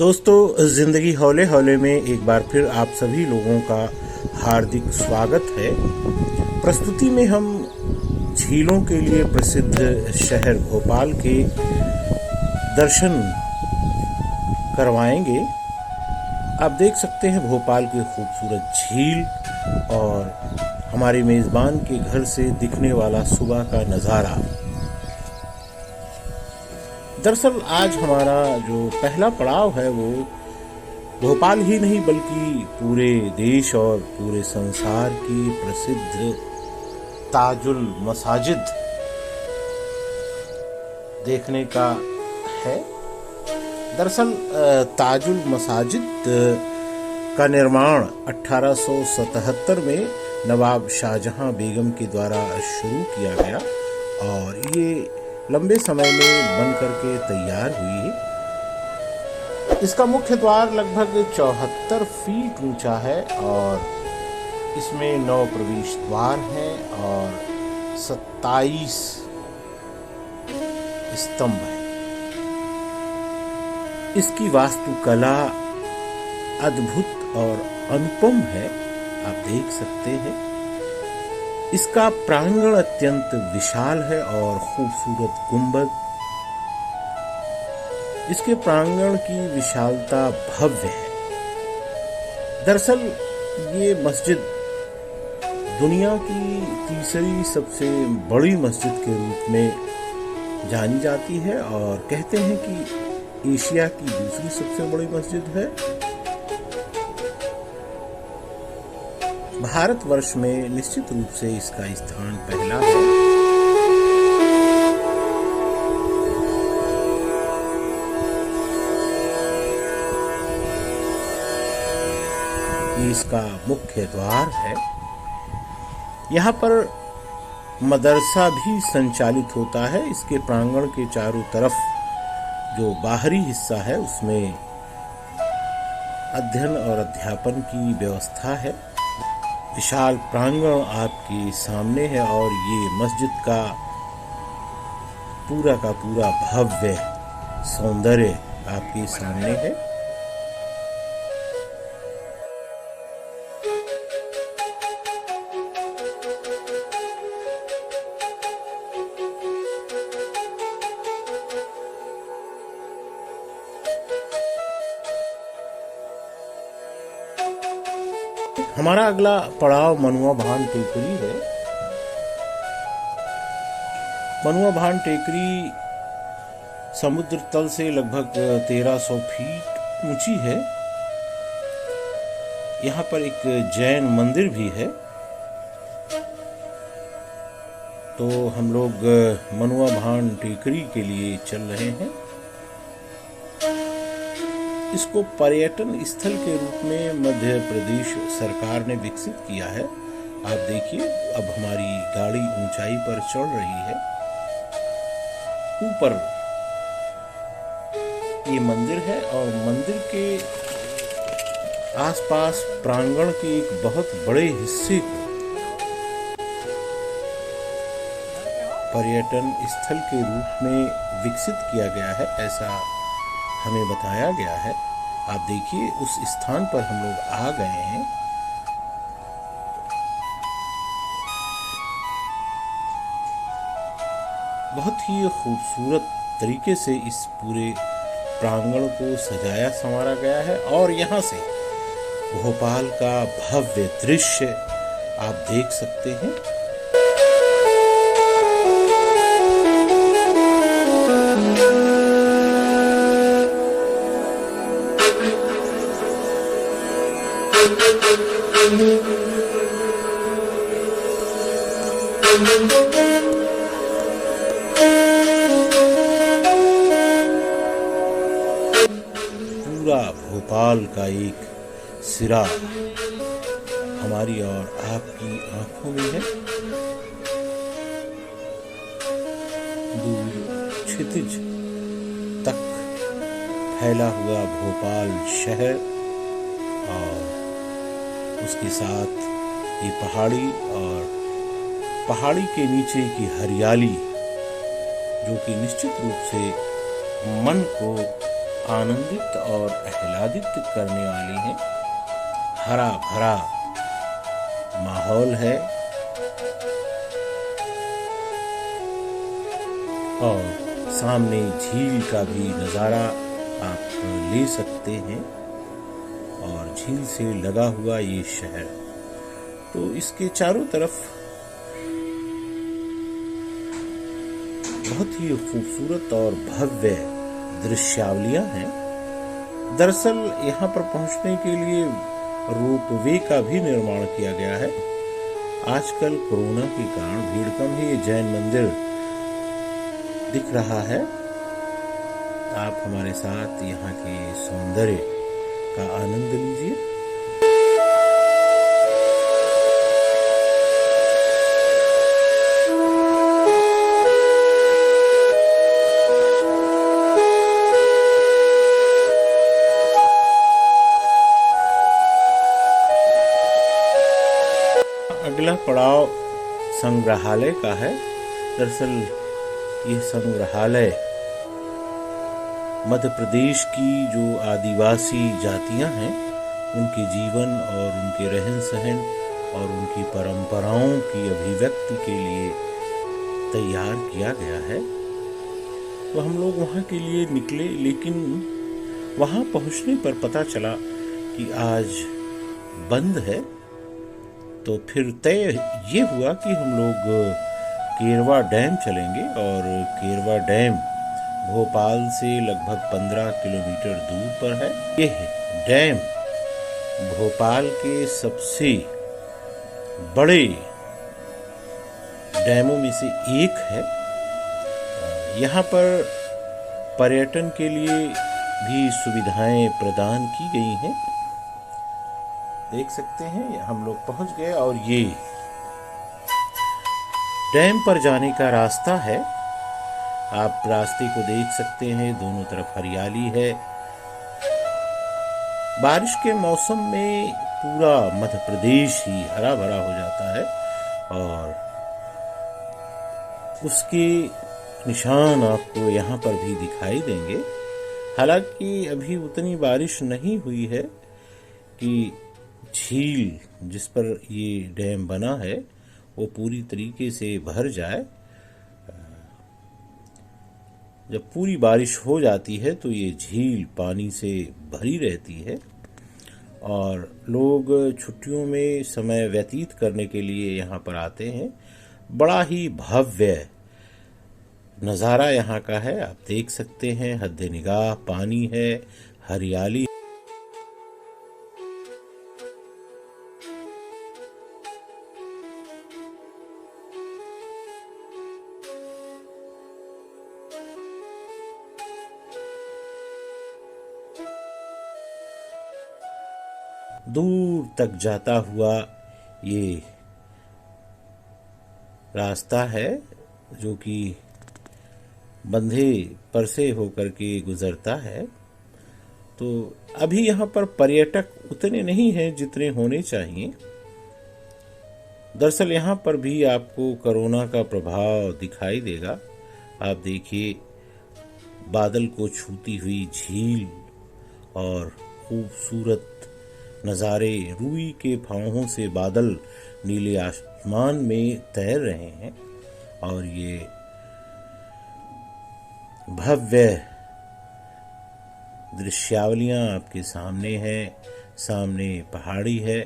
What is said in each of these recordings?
दोस्तों, ज़िंदगी हौले हौले में एक बार फिर आप सभी लोगों का हार्दिक स्वागत है। प्रस्तुति में हम झीलों के लिए प्रसिद्ध शहर भोपाल के दर्शन करवाएंगे। आप देख सकते हैं भोपाल की खूबसूरत झील और हमारे मेज़बान के घर से दिखने वाला सुबह का नज़ारा। दरअसल आज हमारा जो पहला पड़ाव है वो भोपाल ही नहीं बल्कि पूरे देश और पूरे संसार की प्रसिद्ध ताजुल मसाजिद देखने का है। दरअसल ताजुल मसाजिद का निर्माण 1877 में नवाब शाहजहां बेगम के द्वारा शुरू किया गया और ये लंबे समय में बन करके तैयार हुई। इसका मुख्य द्वार लगभग 74 फीट ऊंचा है और इसमें 9 प्रवेश द्वार हैं और 27 स्तंभ हैं। इसकी वास्तुकला अद्भुत और अनुपम है, आप देख सकते हैं। इसका प्रांगण अत्यंत विशाल है और खूबसूरत गुंबद। इसके प्रांगण की विशालता भव्य है। दरअसल ये मस्जिद दुनिया की तीसरी सबसे बड़ी मस्जिद के रूप में जानी जाती है और कहते हैं कि एशिया की दूसरी सबसे बड़ी मस्जिद है। भारतवर्ष में निश्चित रूप से इसका स्थान पहला है। ये इसका मुख्य द्वार है। यहाँ पर मदरसा भी संचालित होता है। इसके प्रांगण के चारों तरफ जो बाहरी हिस्सा है उसमें अध्ययन और अध्यापन की व्यवस्था है। विशाल प्रांगण आपके सामने है और ये मस्जिद का पूरा भव्य सौंदर्य आपके सामने है। हमारा अगला पड़ाव मनुआ भान टेकरी है। मनुआ भान टेकरी समुद्र तल से लगभग 1300 फीट ऊंची है। यहाँ पर एक जैन मंदिर भी है। तो हम लोग मनुआ भान टेकरी के लिए चल रहे हैं। इसको पर्यटन स्थल के रूप में मध्य प्रदेश सरकार ने विकसित किया है। आप देखिए, अब हमारी गाड़ी ऊंचाई पर चढ़ रही है। ऊपर ये मंदिर है और मंदिर के आसपास प्रांगण के एक बहुत बड़े हिस्से को पर्यटन स्थल के रूप में विकसित किया गया है, ऐसा हमें बताया गया है। आप देखिए, उस स्थान पर हम लोग आ गए हैं। बहुत ही खूबसूरत तरीके से इस पूरे प्रांगण को सजाया संवारा गया है और यहाँ से भोपाल का भव्य दृश्य आप देख सकते हैं। पूरा भोपाल का एक सिरा हमारी और आपकी आंखों में है। दूर क्षितिज तक फैला हुआ भोपाल शहर और उसके साथ ये पहाड़ी और पहाड़ी के नीचे की हरियाली जो कि निश्चित रूप से मन को आनंदित और आह्लादित करने वाली हैं। हरा भरा माहौल है और सामने झील का भी नज़ारा आप ले सकते हैं और झील से लगा हुआ ये शहर, तो इसके चारों तरफ बहुत ही खूबसूरत और भव्य दृश्यावलियां हैं। दरअसल यहाँ पर पहुंचने के लिए रोपवे का भी निर्माण किया गया है। आजकल कोरोना के कारण भीड़ कम है। ये जैन मंदिर दिख रहा है। आप हमारे साथ यहाँ के सौंदर्य का आनंद लीजिए। अगला पड़ाव संग्रहालय का है। दरअसल ये संग्रहालय मध्य प्रदेश की जो आदिवासी जातियां हैं उनके जीवन और उनके रहन सहन और उनकी परंपराओं की अभिव्यक्ति के लिए तैयार किया गया है। तो हम लोग वहाँ के लिए निकले, लेकिन वहाँ पहुँचने पर पता चला कि आज बंद है। तो फिर तय ये हुआ कि हम लोग केरवा डैम चलेंगे और केरवा डैम भोपाल से लगभग 15 किलोमीटर दूर पर है। यह डैम भोपाल के सबसे बड़े डैमों में से एक है। यहाँ पर पर्यटन के लिए भी सुविधाएं प्रदान की गई हैं। देख सकते हैं हम लोग पहुंच गए और ये डैम पर जाने का रास्ता है। आप रास्ते को देख सकते हैं, दोनों तरफ हरियाली है। बारिश के मौसम में पूरा मध्य प्रदेश ही हरा भरा हो जाता है और उसके निशान आपको यहाँ पर भी दिखाई देंगे। हालांकि अभी उतनी बारिश नहीं हुई है कि झील जिस पर ये डैम बना है वो पूरी तरीके से भर जाए। जब पूरी बारिश हो जाती है तो ये झील पानी से भरी रहती है और लोग छुट्टियों में समय व्यतीत करने के लिए यहाँ पर आते हैं। बड़ा ही भव्य नज़ारा यहाँ का है। आप देख सकते हैं, हद निगाह पानी है, हरियाली। दूर तक जाता हुआ ये रास्ता है जो कि बंधे पर से होकर के गुजरता है। तो अभी यहाँ पर पर्यटक उतने नहीं हैं जितने होने चाहिए। दरअसल यहाँ पर भी आपको कोरोना का प्रभाव दिखाई देगा। आप देखिए, बादल को छूती हुई झील और खूबसूरत नज़ारे, रूई के फाहों से बादल नीले आसमान में तैर रहे हैं और ये भव्य दृश्यावलियां आपके सामने हैं। सामने पहाड़ी है,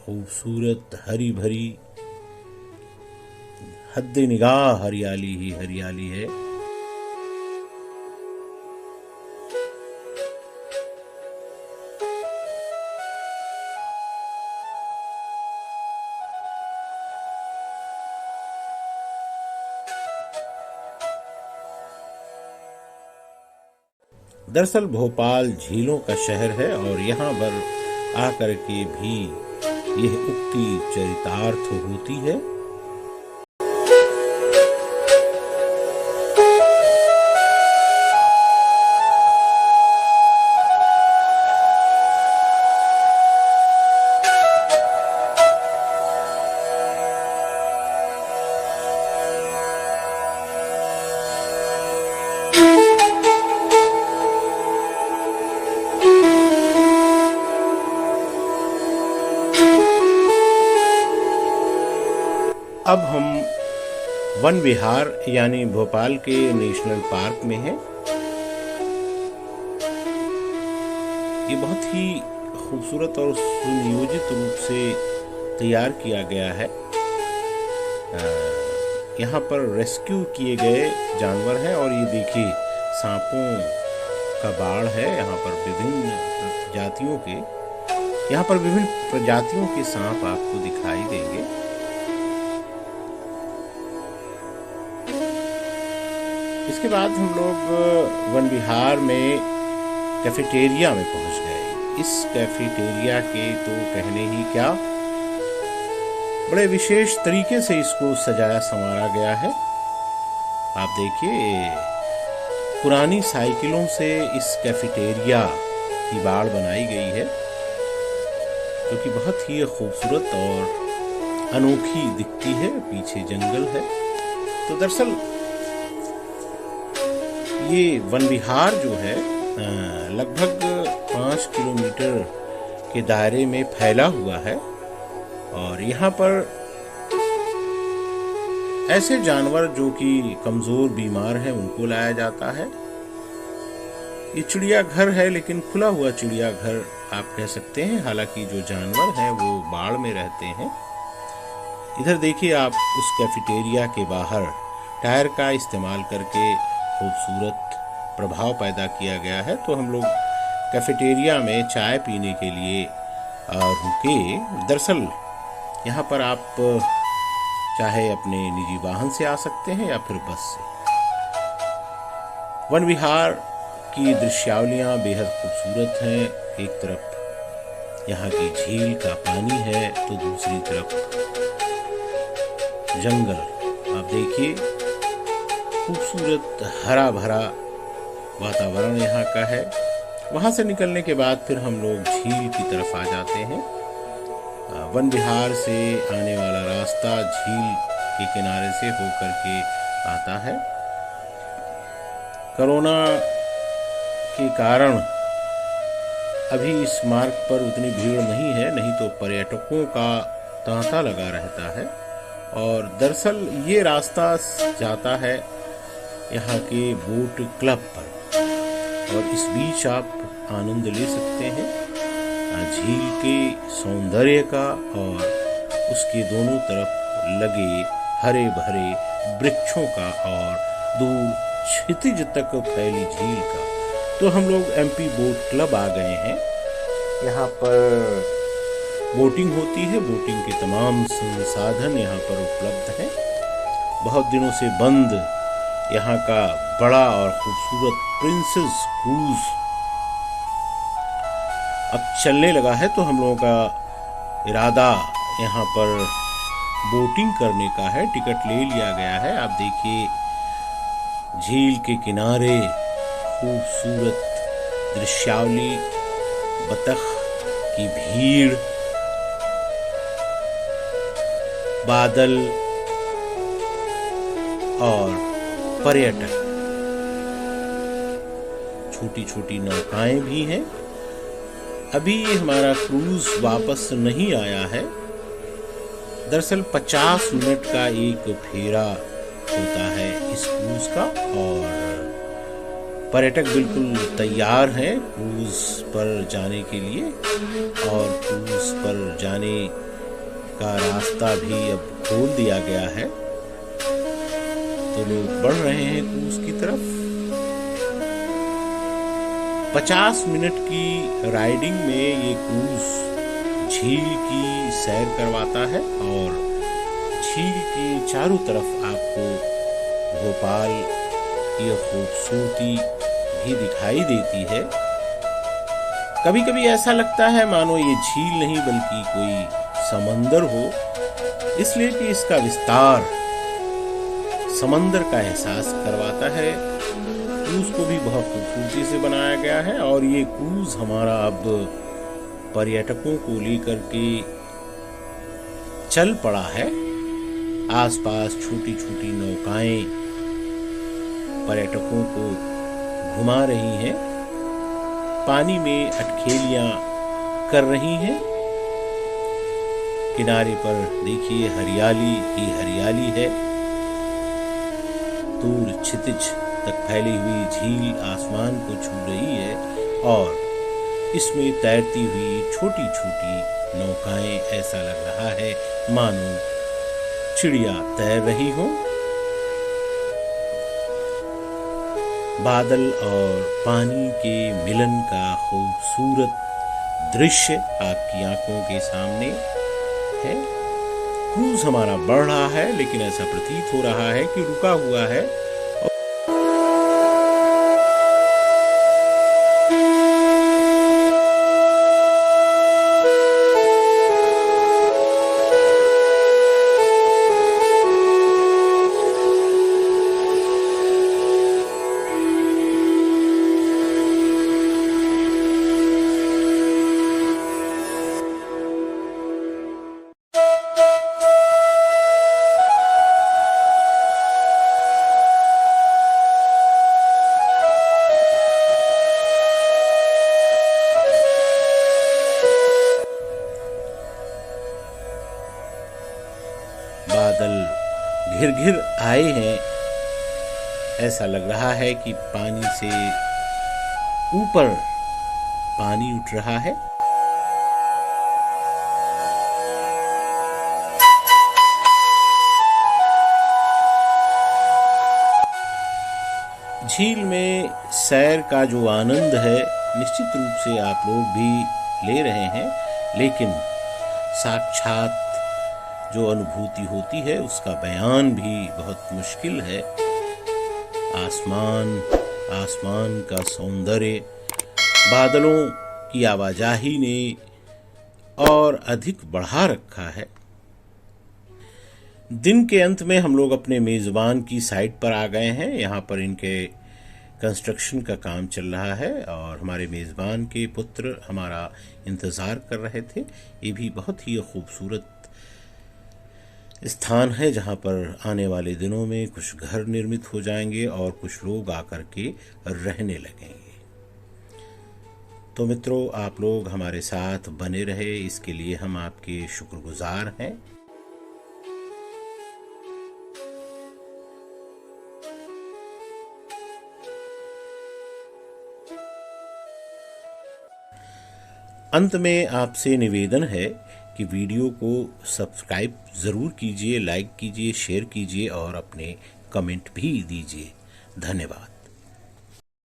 खूबसूरत हरी भरी, हद निगाह हरियाली ही हरियाली है। दरअसल भोपाल झीलों का शहर है और यहाँ पर आकर के भी यह उक्ति चरितार्थ होती है। अब हम वन विहार यानी भोपाल के नेशनल पार्क में हैं। ये बहुत ही खूबसूरत और सुनियोजित रूप से तैयार किया गया है। यहाँ पर रेस्क्यू किए गए जानवर हैं और ये देखिए सांपों का बाड़ है। यहाँ पर विभिन्न प्रजातियों के सांप आपको दिखाई देंगे। इसके बाद हम लोग वन विहार में कैफेटेरिया में पहुंच गए। इस कैफेटेरिया के तो कहने ही क्या, बड़े विशेष तरीके से इसको सजाया संवारा गया है। आप देखिए पुरानी साइकिलों से इस कैफेटेरिया की बाड़ बनाई गई है, जो कि बहुत ही खूबसूरत और अनोखी दिखती है। पीछे जंगल है। तो दरअसल ये वन विहार जो है लगभग 5 किलोमीटर के दायरे में फैला हुआ है और यहाँ पर ऐसे जानवर जो कि कमजोर बीमार हैं उनको लाया जाता है। ये चिड़ियाघर है, लेकिन खुला हुआ चिड़ियाघर आप कह सकते हैं। हालांकि जो जानवर हैं वो बाड़ में रहते हैं। इधर देखिए आप, उस कैफेटेरिया के बाहर टायर का इस्तेमाल करके खूबसूरत प्रभाव पैदा किया गया है। तो हम लोग कैफेटेरिया में चाय पीने के लिए रुके। दरअसल यहाँ पर आप चाहे अपने निजी वाहन से आ सकते हैं या फिर बस से। वन विहार की दृश्यावलियाँ बेहद खूबसूरत हैं। एक तरफ यहाँ की झील का पानी है तो दूसरी तरफ जंगल। आप देखिए खूबसूरत हरा भरा वातावरण यहाँ का है। वहाँ से निकलने के बाद फिर हम लोग झील की तरफ आ जाते हैं। वन विहार से आने वाला रास्ता झील के किनारे से होकर के आता है। कोरोना के कारण अभी इस मार्ग पर उतनी भीड़ नहीं है, नहीं तो पर्यटकों का तांता लगा रहता है। और दरअसल ये रास्ता जाता है यहाँ के बोट क्लब पर और इस बीच आप आनंद ले सकते हैं झील के सौंदर्य का और उसके दोनों तरफ लगे हरे भरे वृक्षों का और दूर क्षितिज तक फैली झील का। तो हम लोग एमपी बोट क्लब आ गए हैं। यहाँ पर बोटिंग होती है। बोटिंग के तमाम संसाधन यहाँ पर उपलब्ध हैं। बहुत दिनों से बंद यहाँ का बड़ा और खूबसूरत प्रिंसेस क्रूज अब चलने लगा है। तो हम लोगों का इरादा यहाँ पर बोटिंग करने का है। टिकट ले लिया गया है। आप देखिए झील के किनारे खूबसूरत दृश्यावली, बतख की भीड़, बादल और पर्यटक, छोटी छोटी नौकाएं भी हैं। अभी हमारा क्रूज वापस नहीं आया है। दरअसल 50 मिनट का एक फेरा होता है इस क्रूज का और पर्यटक बिल्कुल तैयार हैं क्रूज पर जाने के लिए। और क्रूज पर जाने का रास्ता भी अब खोल दिया गया है, तो लोग बढ़ रहे हैं क्रूज की तरफ। 50 मिनट की राइडिंग में ये क्रूज झील की सैर करवाता है और झील की चारों तरफ आपको भोपाल की खूबसूरती भी दिखाई देती है। कभी कभी ऐसा लगता है मानो ये झील नहीं बल्कि कोई समंदर हो, इसलिए कि इसका विस्तार समंदर का एहसास करवाता है। क्रूज को भी बहुत खूबसूरती से बनाया गया है और ये क्रूज हमारा अब पर्यटकों को लेकर के चल पड़ा है। आसपास छोटी छोटी नौकाएं पर्यटकों को घुमा रही हैं, पानी में अटखेलियां कर रही हैं। किनारे पर देखिए हरियाली ही हरियाली है। दूर क्षितिज तक फैली हुई झील आसमान को छू रही है और इसमें तैरती हुई छोटी छोटी नौकाएं, ऐसा लग रहा है मानो चिड़िया तैर रही हो। बादल और पानी के मिलन का खूबसूरत दृश्य आपकी आंखों के सामने है। क्रूज हमारा बढ़ रहा है, लेकिन ऐसा प्रतीत हो रहा है कि रुका हुआ है। बादल घिर घिर आए हैं, ऐसा लग रहा है कि पानी से ऊपर पानी उठ रहा है। झील में सैर का जो आनंद है निश्चित रूप से आप लोग भी ले रहे हैं, लेकिन साक्षात जो अनुभूति होती है उसका बयान भी बहुत मुश्किल है। आसमान का सौंदर्य बादलों की आवाजाही ने और अधिक बढ़ा रखा है। दिन के अंत में हम लोग अपने मेज़बान की साइट पर आ गए हैं। यहाँ पर इनके कंस्ट्रक्शन का काम चल रहा है और हमारे मेज़बान के पुत्र हमारा इंतज़ार कर रहे थे। ये भी बहुत ही खूबसूरत स्थान है जहाँ पर आने वाले दिनों में कुछ घर निर्मित हो जाएंगे और कुछ लोग आकर के रहने लगेंगे। तो मित्रों, आप लोग हमारे साथ बने रहे, इसके लिए हम आपके शुक्रगुजार हैं। अंत में आपसे निवेदन है कि वीडियो को सब्सक्राइब ज़रूर कीजिए, लाइक कीजिए, शेयर कीजिए और अपने कमेंट भी दीजिए। धन्यवाद।